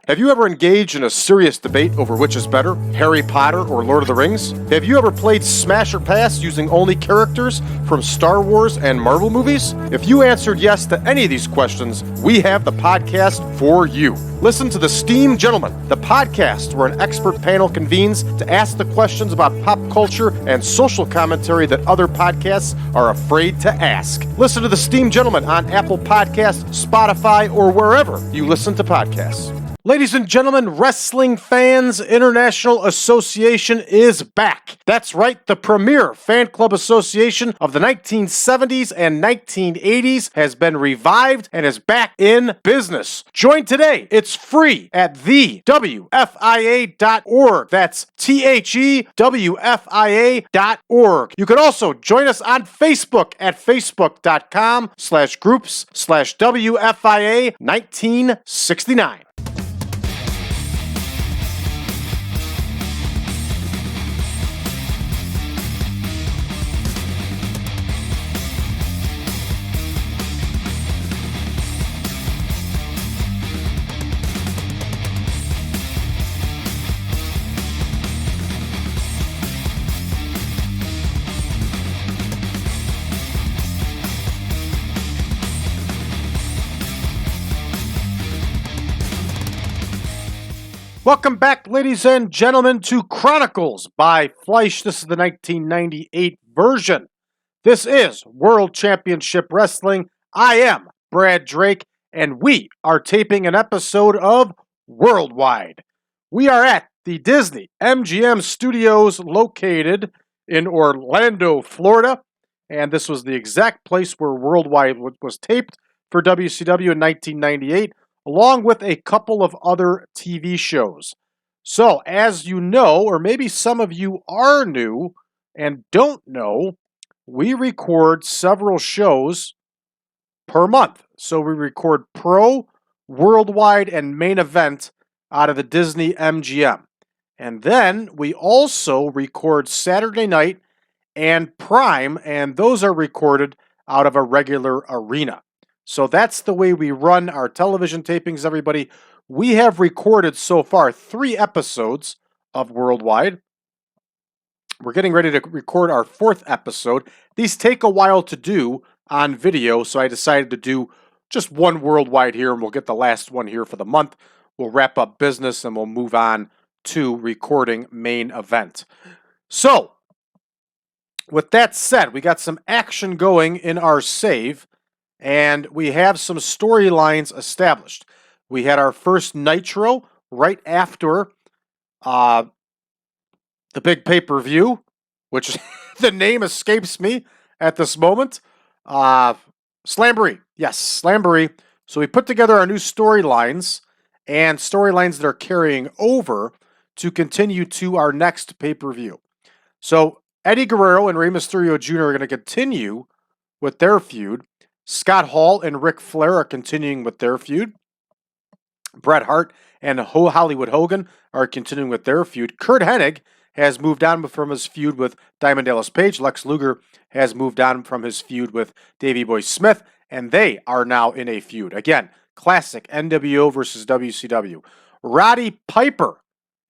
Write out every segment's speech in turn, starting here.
Have you ever engaged in a serious debate over which is better, Harry Potter or Lord of the Rings? Have you ever played Smash or Pass using only characters from Star Wars and Marvel movies? If you answered yes to any of these questions, we have the podcast for you. Listen to The Steam Gentlemen, the podcast where an expert panel convenes to ask the questions about pop culture and social commentary that other podcasts are afraid to ask. Listen to The Steam Gentlemen on Apple Podcasts, Spotify, or wherever you listen to podcasts. Ladies and gentlemen, Wrestling Fans International Association is back. That's right, the premier fan club association of the 1970s and 1980s has been revived and is back in business. Join today. It's free at thewfia.org. That's thewfia.org. You can also join us on Facebook at facebook.com/groups/WFIA 1969. Welcome back, ladies and gentlemen, to Chronicles by Fleisch. This is the 1998 version. This is World Championship Wrestling. I am Brad Drake, and we are taping an episode of Worldwide. We are at the Disney-MGM Studios located in Orlando, Florida, and this was the exact place where Worldwide was taped for WCW in 1998. Along with a couple of other TV shows. So, as you know, or maybe some of you are new and don't know, we record several shows per month. So we record Pro, Worldwide, and Main Event out of the Disney MGM. And then we also record Saturday Night and Prime, and those are recorded out of a regular arena. So that's the way we run our television tapings, everybody. We have recorded so far 3 episodes of Worldwide. We're getting ready to record our 4th episode. These take a while to do on video, so I decided to do just one Worldwide here, and we'll get the last one here for the month. We'll wrap up business, and we'll move on to recording Main Event. So, with that said, we got some action going in our save. And we have some storylines established. We had our first Nitro right after the big pay-per-view, which the name escapes me at this moment. Slamboree. Yes, Slamboree. So we put together our new storylines and storylines that are carrying over to continue to our next pay-per-view. So Eddie Guerrero and Rey Mysterio Jr. are going to continue with their feud. Scott Hall and Ric Flair are continuing with their feud. Bret Hart and Hollywood Hogan are continuing with their feud. Kurt Hennig has moved on from his feud with Diamond Dallas Page. Lex Luger has moved on from his feud with Davey Boy Smith, and they are now in a feud. Again, classic NWO versus WCW. Roddy Piper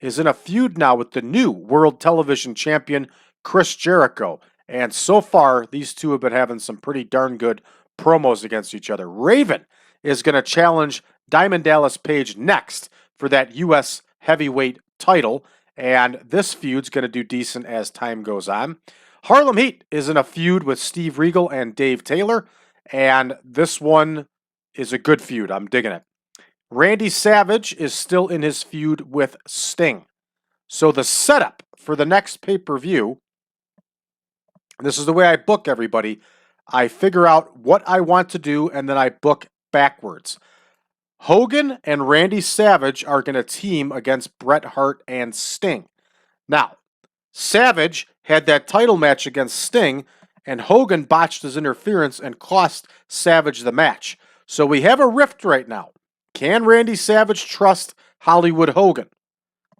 is in a feud now with the new World Television Champion, Chris Jericho. And so far, these two have been having some pretty darn good promos against each other. Raven is going to challenge Diamond Dallas Page next for that U.S. heavyweight title, and this feud's going to do decent as time goes on. Harlem Heat is in a feud with Steve Regal and Dave Taylor, and this one is a good feud. I'm digging it. Randy Savage is still in his feud with Sting. So the setup for the next pay-per-view, this is the way I book everybody. I figure out what I want to do, and then I book backwards. Hogan and Randy Savage are going to team against Bret Hart and Sting. Now, Savage had that title match against Sting, and Hogan botched his interference and cost Savage the match. So we have a rift right now. Can Randy Savage trust Hollywood Hogan?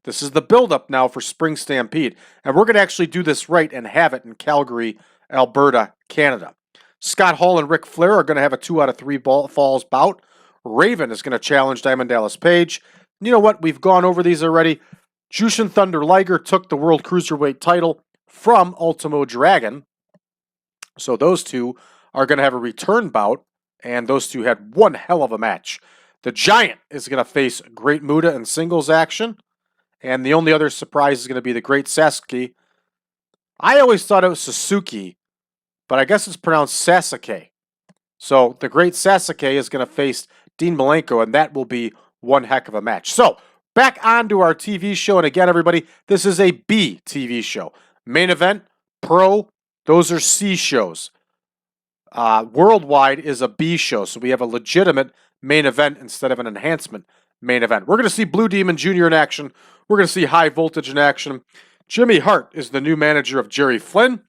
This is the build-up now for Spring Stampede, and we're going to actually do this right and have it in Calgary, Alberta, Canada. Scott Hall and Ric Flair are going to have a 2 out of 3 falls bout. Raven is going to challenge Diamond Dallas Page. You know what? We've gone over these already. Jushin Thunder Liger took the World Cruiserweight title from Ultimo Dragon. So those two are going to have a return bout, and those two had one hell of a match. The Giant is going to face Great Muta in singles action, and the only other surprise is going to be the Great Sasuke. I always thought it was Suzuki, but I guess it's pronounced Sasuke. So the Great Sasuke is going to face Dean Malenko, and that will be one heck of a match. So back onto our TV show, and again, everybody, this is a B TV show. Main event, pro, those are C shows. Worldwide is a B show, so we have a legitimate main event instead of an enhancement main event. We're going to see Blue Demon Jr. in action. We're going to see High Voltage in action. Jimmy Hart is the new manager of Jerry Flynn.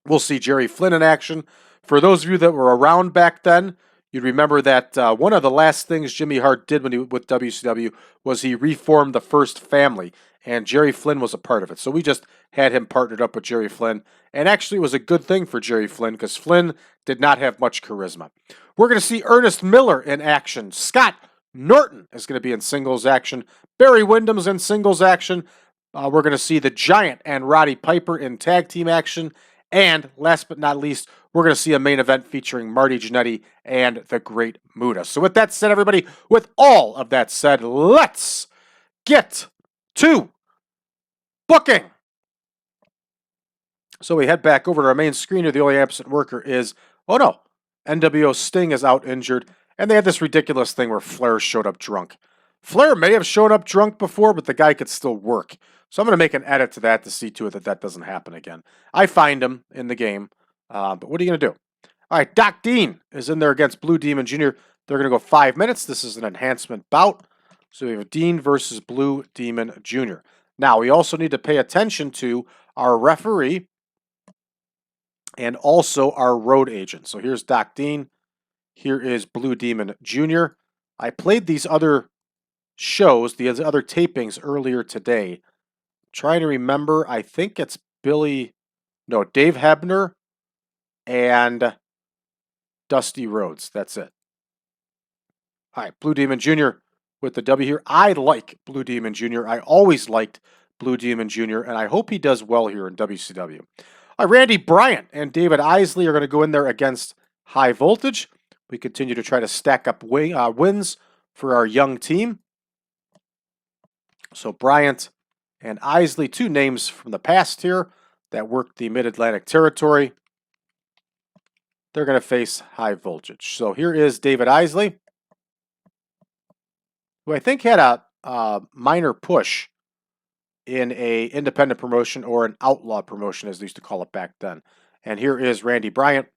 We'll see Jerry Flynn in action. For those of you that were around back then, you'd remember that one of the last things Jimmy Hart did when he with WCW was he reformed the First Family, and Jerry Flynn was a part of it. So we just had him partnered up with Jerry Flynn, and actually it was a good thing for Jerry Flynn because Flynn did not have much charisma. We're going to see Ernest Miller in action. Scott Norton is going to be in singles action. Barry Windham's in singles action. We're going to see the Giant and Roddy Piper in tag team action. And last but not least, we're going to see a main event featuring Marty Jannetty and the Great Muta. So with that said, everybody, with all of that said, let's get to booking. So we head back over to our main screen here. The only absent worker is, oh no, NWO Sting is out injured. And they had this ridiculous thing where Flair showed up drunk. Flair may have shown up drunk before, but the guy could still work. So I'm going to make an edit to that to see to it that that doesn't happen again. I find him in the game, but what are you going to do? All right, Doc Dean is in there against Blue Demon Jr. They're going to go 5 minutes. This is an enhancement bout. So we have Dean versus Blue Demon Jr. Now, we also need to pay attention to our referee and also our road agent. So here's Doc Dean. Here is Blue Demon Jr. I played these other shows, the other tapings earlier today. Trying to remember, I think it's Dave Hebner and Dusty Rhodes. That's it. All right, Blue Demon Jr. with the W here. I like Blue Demon Jr. I always liked Blue Demon Jr., and I hope he does well here in WCW. All right, Randy Bryant and David Isley are going to go in there against High Voltage. We continue to try to stack up wins for our young team. So Bryant and Isley, two names from the past here that worked the Mid-Atlantic territory. They're going to face High Voltage. So here is David Isley, who I think had a minor push in a independent promotion or an outlaw promotion, as they used to call it back then. And here is Randy Bryant,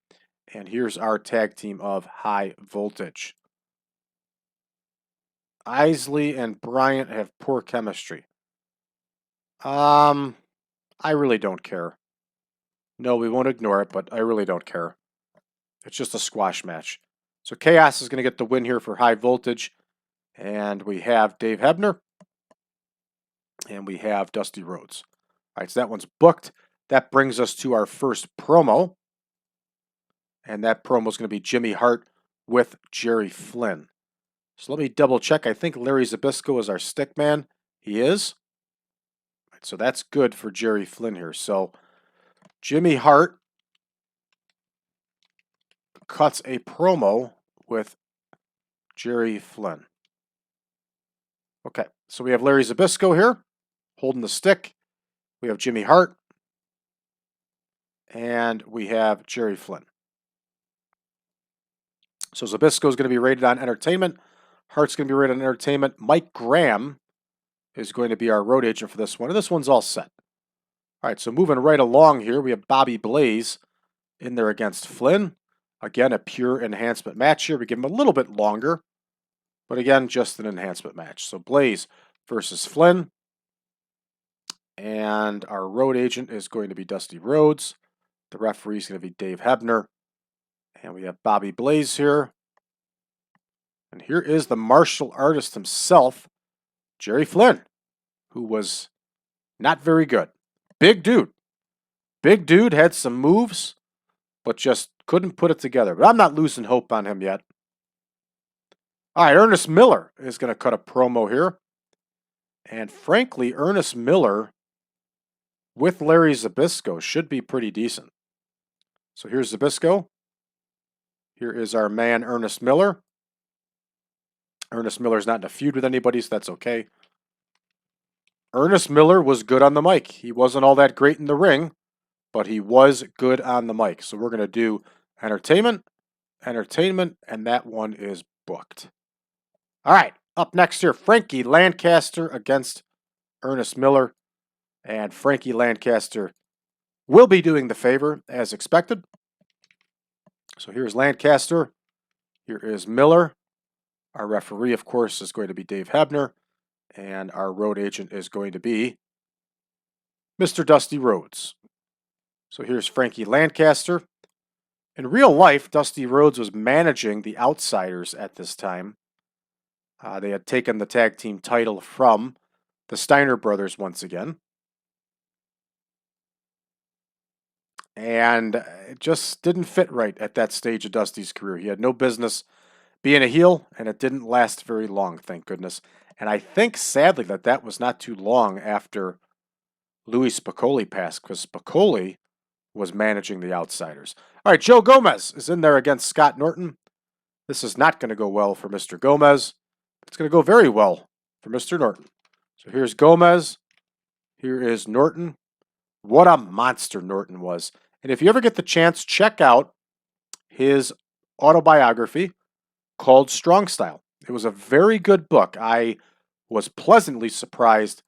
and here's our tag team of High Voltage. Isley and Bryant have poor chemistry. I really don't care. No, we won't ignore it, but I really don't care. It's just a squash match. So Chaos is going to get the win here for High Voltage. And we have Dave Hebner. And we have Dusty Rhodes. All right, so that one's booked. That brings us to our first promo. And that promo is going to be Jimmy Hart with Jerry Flynn. So let me double check. I think Larry Zbyszko is our stick man. He is. Right, so that's good for Jerry Flynn here. So Jimmy Hart cuts a promo with Jerry Flynn. Okay, so we have Larry Zbyszko here holding the stick. We have Jimmy Hart. And we have Jerry Flynn. So Zbyszko is going to be rated on entertainment. Hart's going to be rated on entertainment. Mike Graham is going to be our road agent for this one. And this one's all set. All right, so moving right along here, we have Bobby Blaze in there against Flynn. Again, a pure enhancement match here. We give him a little bit longer. But again, just an enhancement match. So Blaze versus Flynn. And our road agent is going to be Dusty Rhodes. The referee is going to be Dave Hebner. And we have Bobby Blaze here. And here is the martial artist himself, Jerry Flynn, who was not very good. Big dude. Big dude, had some moves, but just couldn't put it together. But I'm not losing hope on him yet. All right, Ernest Miller is going to cut a promo here. And frankly, Ernest Miller with Larry Zbyszko should be pretty decent. So here's Zbyszko. Here is our man, Ernest Miller. Ernest Miller's not in a feud with anybody, so that's okay. Ernest Miller was good on the mic. He wasn't all that great in the ring, but he was good on the mic. So we're going to do entertainment, and that one is booked. All right, up next here, Frankie Lancaster against Ernest Miller. And Frankie Lancaster will be doing the favor as expected. So here's Lancaster. Here is Miller. Our referee, of course, is going to be Dave Hebner. And our road agent is going to be Mr. Dusty Rhodes. So here's Frankie Lancaster. In real life, Dusty Rhodes was managing the Outsiders at this time. They had taken the tag team title from the Steiner brothers once again. And it just didn't fit right at that stage of Dusty's career. He had no business being a heel, and it didn't last very long, thank goodness. And I think, sadly, that was not too long after Louis Spicoli passed, because Spicoli was managing the Outsiders. All right, Joe Gomez is in there against Scott Norton. This is not going to go well for Mr. Gomez. It's going to go very well for Mr. Norton. So here's Gomez. Here is Norton. What a monster Norton was. And if you ever get the chance, check out his autobiography called Strong Style. It was a very good book. I was pleasantly surprised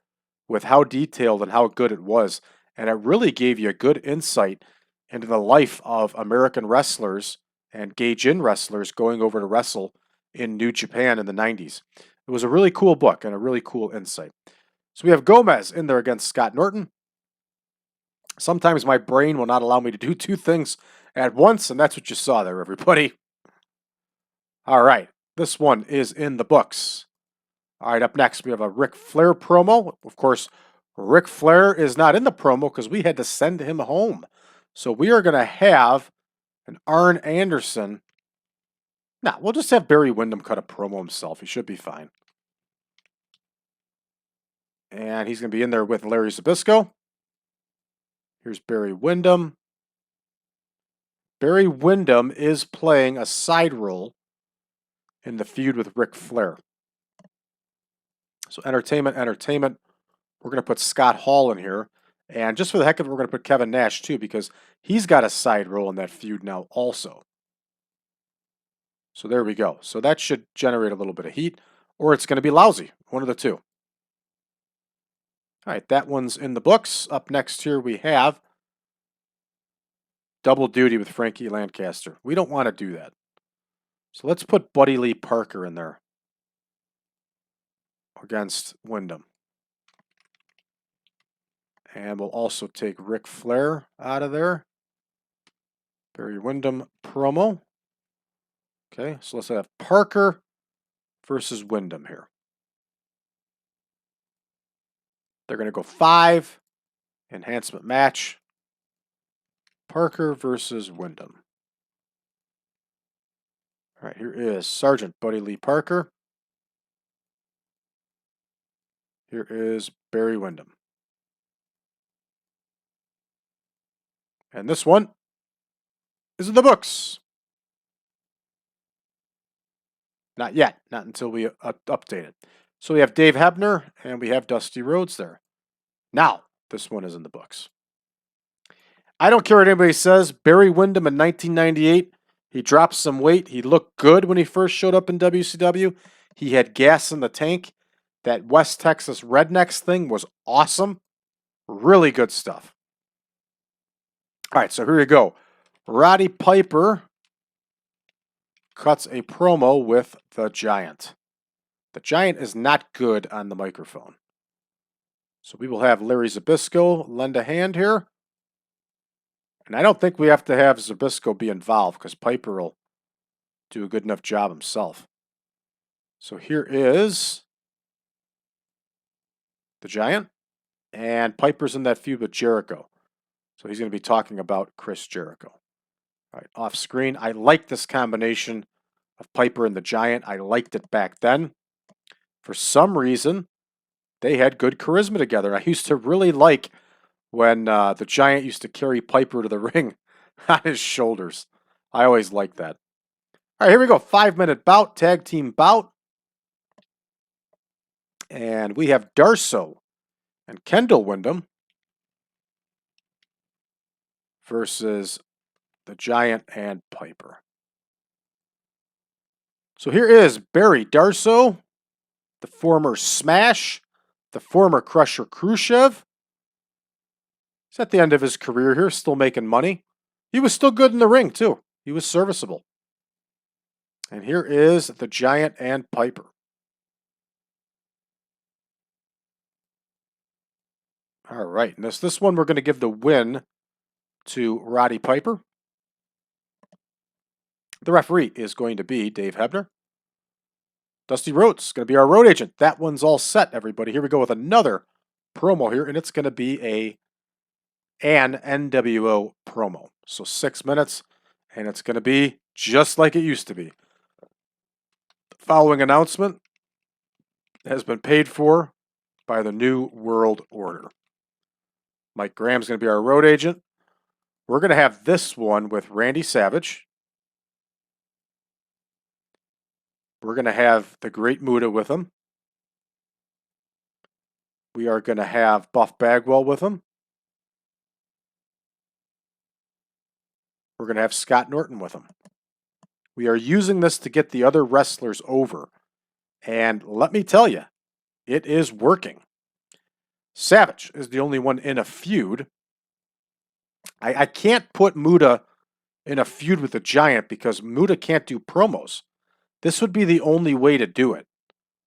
with how detailed and how good it was. And it really gave you a good insight into the life of American wrestlers and Gaijin wrestlers going over to wrestle in New Japan in the 90s. It was a really cool book and a really cool insight. So we have Gomez in there against Scott Norton. Sometimes my brain will not allow me to do two things at once, and that's what you saw there, everybody. All right, this one is in the books. All right, up next we have a Ric Flair promo. Of course, Ric Flair is not in the promo because we had to send him home. So we are going to have an Arn Anderson. Nah, we'll just have Barry Windham cut a promo himself. He should be fine. And he's going to be in there with Larry Zbyszko. Here's Barry Windham. Barry Windham is playing a side role in the feud with Ric Flair. So entertainment. We're going to put Scott Hall in here. And just for the heck of it, we're going to put Kevin Nash too, because he's got a side role in that feud now also. So there we go. So that should generate a little bit of heat, or it's going to be lousy. One of the two. All right, that one's in the books. Up next here we have Double Duty with Frankie Lancaster. We don't want to do that. So let's put Buddy Lee Parker in there against Windham. And we'll also take Ric Flair out of there. Barry Windham promo. Okay, so let's have Parker versus Windham here. They're going to go 5. Enhancement match. Parker versus Windham. All right, here is Sergeant Buddy Lee Parker. Here is Barry Windham. And this one is in the books. Not yet. Not until we update it. So we have Dave Hebner and we have Dusty Rhodes there. Now, this one is in the books. I don't care what anybody says. Barry Windham in 1998, he dropped some weight. He looked good when he first showed up in WCW. He had gas in the tank. That West Texas Rednecks thing was awesome. Really good stuff. All right, so here you go. Roddy Piper cuts a promo with the Giant. The Giant is not good on the microphone. So we will have Larry Zbyszko lend a hand here. And I don't think we have to have Zbyszko be involved because Piper will do a good enough job himself. So here is the Giant. And Piper's in that feud with Jericho. So he's going to be talking about Chris Jericho. All right, off screen. I like this combination of Piper and the Giant. I liked it back then. For some reason, they had good charisma together. I used to really like when the Giant used to carry Piper to the ring on his shoulders. I always liked that. All right, here we go. 5-minute bout, tag team bout. And we have Darsow and Kendall Windham versus the Giant and Piper. So here is Barry Darsow, the former Smash, the former Crusher Khrushchev. He's at the end of his career here, still making money. He was still good in the ring, too. He was serviceable. And here is the Giant and Piper. All right, and this one we're going to give the win to Roddy Piper. The referee is going to be Dave Hebner. Dusty Rhodes is going to be our road agent. That one's all set, everybody. Here we go with another promo here, and it's going to be an NWO promo. So 6 minutes, and it's going to be just like it used to be. The following announcement has been paid for by the New World Order. Mike Graham's going to be our road agent. We're going to have this one with Randy Savage. We're going to have the Great Muta with him. We are going to have Buff Bagwell with him. We're going to have Scott Norton with him. We are using this to get the other wrestlers over. And let me tell you, it is working. Savage is the only one in a feud. I can't put Muta in a feud with the Giant because Muta can't do promos. This would be the only way to do it,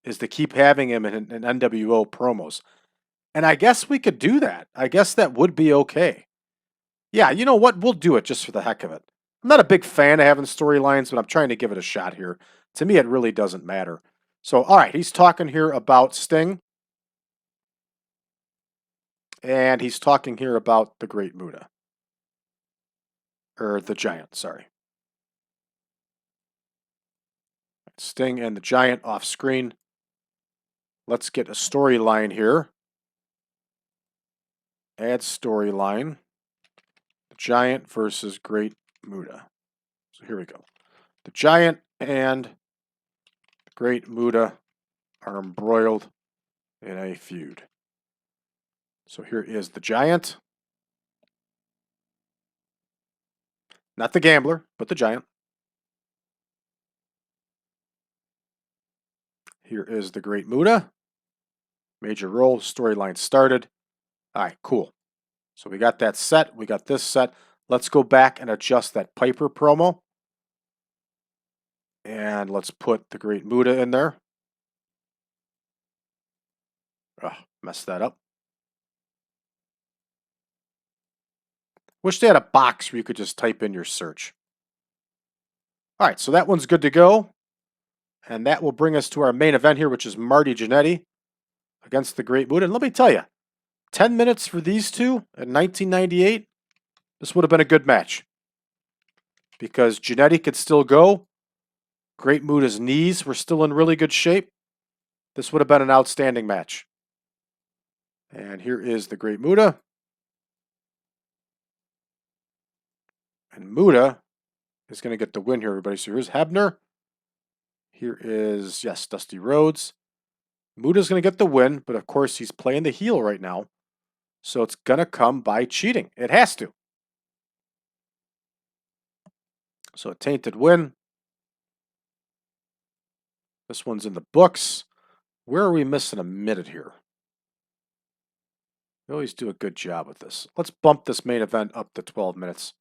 is to keep having him in NWO promos. And I guess we could do that. I guess that would be okay. Yeah, you know what? We'll do it just for the heck of it. I'm not a big fan of having storylines, but I'm trying to give it a shot here. To me, it really doesn't matter. So, all right, he's talking here about Sting. And he's talking here about the Great Muta. Or the Giant, sorry. Sting and the Giant off screen. Let's get a storyline here. Add storyline. The Giant versus Great Muta. So here we go. The Giant and the Great Muta are embroiled in a feud. So here is the Giant. Not the gambler, but the Giant. Here is the Great Muta. Major role, storyline started. All right, cool. So we got that set. We got this set. Let's go back and adjust that Piper promo. And let's put the Great Muta in there. Messed that up. Wish they had a box where you could just type in your search. All right, so that one's good to go. And that will bring us to our main event here, which is Marty Jannetty against the Great Muta. And let me tell you, 10 minutes for these two in 1998, this would have been a good match. Because Genadi could still go. Great Muta's knees were still in really good shape. This would have been an outstanding match. And here is the Great Muta. And Muta is going to get the win here, everybody. So here's Hebner. Here is, yes, Dusty Rhodes. Muta's going to get the win, but of course he's playing the heel right now. So it's going to come by cheating. It has to. So a tainted win. This one's in the books. Where are we missing a minute here? We always do a good job with this. Let's bump this main event up to 12 minutes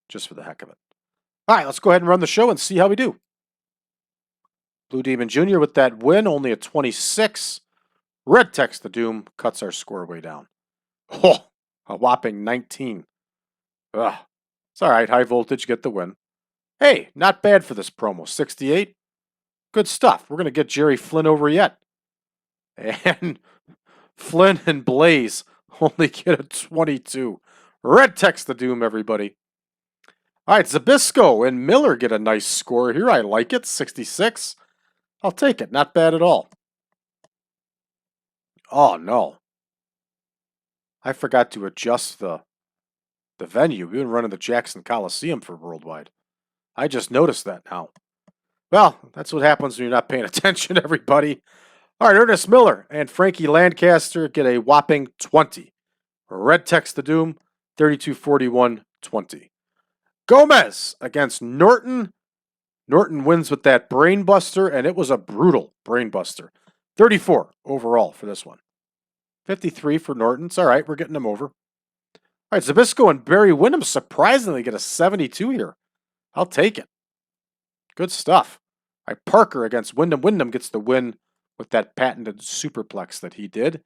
just for the heck of it. All right, let's go ahead and run the show and see how we do. Blue Demon Jr. with that win, only a 26. Red Text the Doom cuts our score way down. Oh, a whopping 19. Ugh. It's all right, High Voltage get the win. Hey, not bad for this promo. 68. Good stuff. We're going to get Jerry Flynn over yet. And Flynn and Blaze only get a 22. Red Text the Doom, everybody. All right, Zabisco and Miller get a nice score here. I like it, 66. I'll take it. Not bad at all. Oh, no. I forgot to adjust the venue. We've been running the Jackson Coliseum for Worldwide. I just noticed that now. Well, that's what happens when you're not paying attention, everybody. All right, Ernest Miller and Frankie Lancaster get a whopping 20. Red Text the Doom, 32-41-20. Gomez against Norton. Norton wins with that brainbuster, and it was a brutal brainbuster. 34 overall for this one. 53 for Norton. It's all right. We're getting him over. All right, Zabisco and Barry Windham surprisingly get a 72 here. I'll take it. Good stuff. All right, Parker against Windham. Windham gets the win with that patented superplex that he did.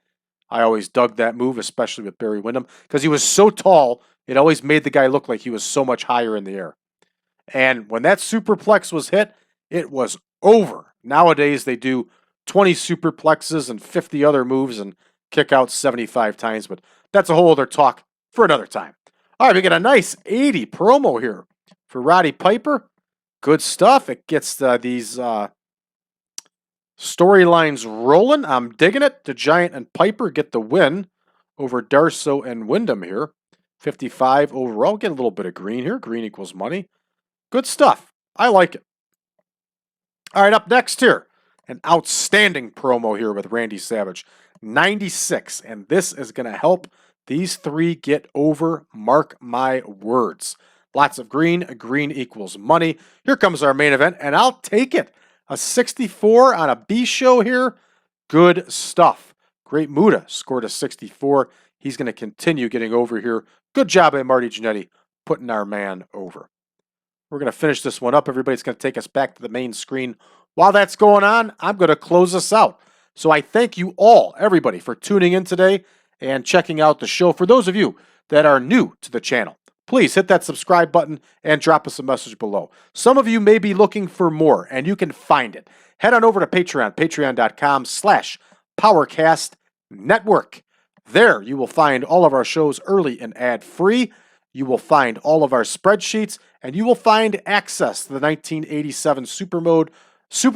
I always dug that move, especially with Barry Windham, because he was so tall, it always made the guy look like he was so much higher in the air. And when that superplex was hit, it was over. Nowadays, they do 20 superplexes and 50 other moves and kick out 75 times, but that's a whole other talk for another time. All right, we get a nice 80 promo here for Roddy Piper. Good stuff. It gets these storylines rolling. I'm digging it. The Giant and Piper get the win over Darsow and Windham here. 55 overall. Get a little bit of green here. Green equals money. Good stuff. I like it. All right, up next here, an outstanding promo here with Randy Savage. 96, and this is going to help these three get over. Mark my words. Lots of green. Green equals money. Here comes our main event, and I'll take it. A 64 on a B show here. Good stuff. Great Muta scored a 64. He's going to continue getting over here. Good job by Marty Jannetty putting our man over. We're going to finish this one up. Everybody's going to take us back to the main screen. While that's going on, I'm going to close us out. So I thank you all, everybody, for tuning in today and checking out the show. For those of you that are new to the channel, please hit that subscribe button and drop us a message below. Some of you may be looking for more, and you can find it. Head on over to Patreon, patreon.com/PowerCastNetwork. There you will find all of our shows early and ad-free. You will find all of our spreadsheets, and you will find access to the 1987 Super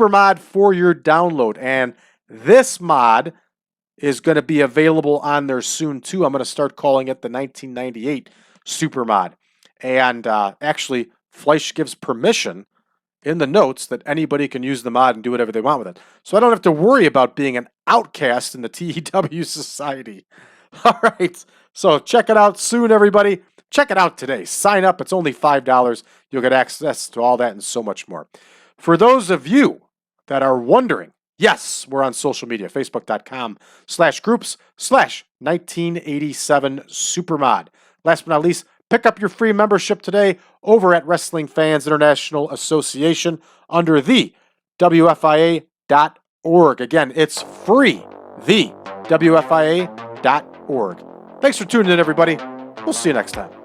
Mod for your download. And this mod is going to be available on there soon, too. I'm going to start calling it the 1998 Super Mod. And actually, Fleisch gives permission in the notes that anybody can use the mod and do whatever they want with it. So I don't have to worry about being an outcast in the TEW society. All right. So check it out soon, everybody. Check it out today. Sign up. It's only $5. You'll get access to all that and so much more. For those of you that are wondering, yes, we're on social media, facebook.com/groups/1987 Supermod. Last but not least, pick up your free membership today over at Wrestling Fans International Association under the WFIA.org. Again, it's free, the WFIA.org. Thanks for tuning in, everybody. We'll see you next time.